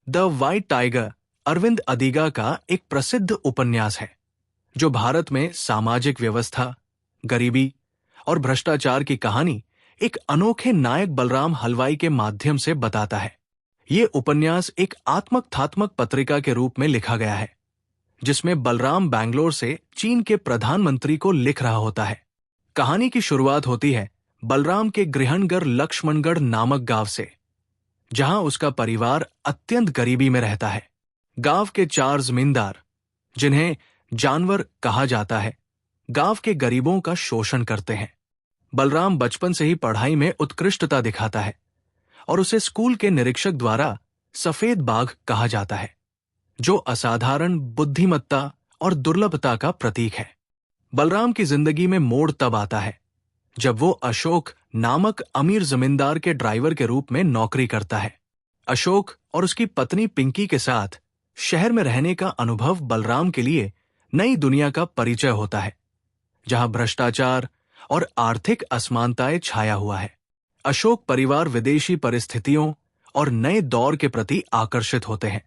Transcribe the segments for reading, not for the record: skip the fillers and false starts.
The white tiger Arvind Adiga का एक प्रसिद्ध उपन्यास है जो भारत में सामाजिक व्यवस्था, गरीबी और भ्रष्टाचार की कहानी एक अनोखे नायक बलराम हलवाई के माध्यम से बताता है। ये उपन्यास एक आत्मकथात्मक पत्रिका के रूप में लिखा गया है, जिसमें बलराम बैंगलोर से चीन के प्रधानमंत्री को लिख रहा होता है। कहानी की शुरुआत होती है बलराम के गृहनगर लक्ष्मणगढ़ नामक गांव से, जहां उसका परिवार अत्यंत गरीबी में रहता है। गांव के 4 जमींदार, जिन्हें जानवर कहा जाता है, गांव के गरीबों का शोषण करते हैं। बलराम बचपन से ही पढ़ाई में उत्कृष्टता दिखाता है और उसे स्कूल के निरीक्षक द्वारा सफेद बाघ कहा जाता है, जो असाधारण बुद्धिमत्ता और दुर्लभता का प्रतीक है। बलराम की जिंदगी में मोड़ तब आता है जब वो अशोक नामक अमीर जमींदार के ड्राइवर के रूप में नौकरी करता है। अशोक और उसकी पत्नी पिंकी के साथ शहर में रहने का अनुभव बलराम के लिए नई दुनिया का परिचय होता है, जहां भ्रष्टाचार और आर्थिक असमानताएं छाया हुआ है। अशोक परिवार विदेशी परिस्थितियों और नए दौर के प्रति आकर्षित होते हैं,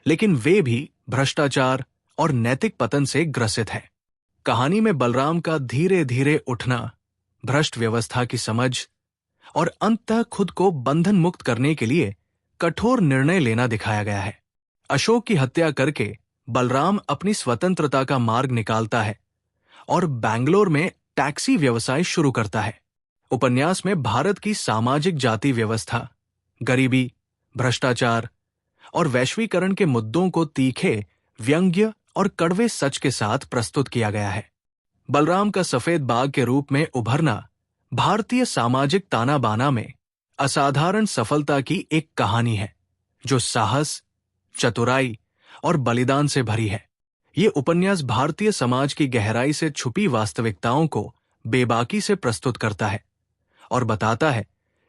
लेकिन वे भी भ्रष्टाचार और नैतिक पतन से ग्रसित हैं। कहानी में बलराम का धीरे धीरे उठना, भ्रष्ट व्यवस्था की समझ और अंततः खुद को बंधन मुक्त करने के लिए कठोर निर्णय लेना दिखाया गया है। अशोक की हत्या करके बलराम अपनी स्वतंत्रता का मार्ग निकालता है और बैंगलोर में टैक्सी व्यवसाय शुरू करता है। उपन्यास में भारत की सामाजिक जाति व्यवस्था, गरीबी, भ्रष्टाचार और वैश्वीकरण के मुद्दों को तीखे, व्यंग्य और कड़वे सच के साथ प्रस्तुत किया गया है। बलराम का सफेद बाघ के रूप में उभरना भारतीय सामाजिक ताना बाना में असाधारण सफलता की एक कहानी है, जो साहस, चतुराई और बलिदान से भरी है। ये उपन्यास भारतीय समाज की गहराई से छुपी वास्तविकताओं को बेबाकी से प्रस्तुत करता है और बताता है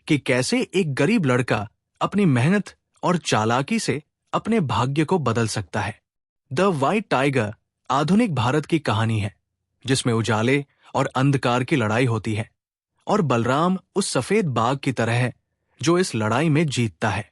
कि कैसे एक गरीब लड़का अपनी मेहनत और चालाकी से अपने भाग्य को बदल सकता है। द व्हाइट टाइगर आधुनिक भारत की कहानी है, जिसमें उजाले और अंधकार की लड़ाई होती है, और बलराम उस सफेद बाघ की तरह है जो इस लड़ाई में जीतता है।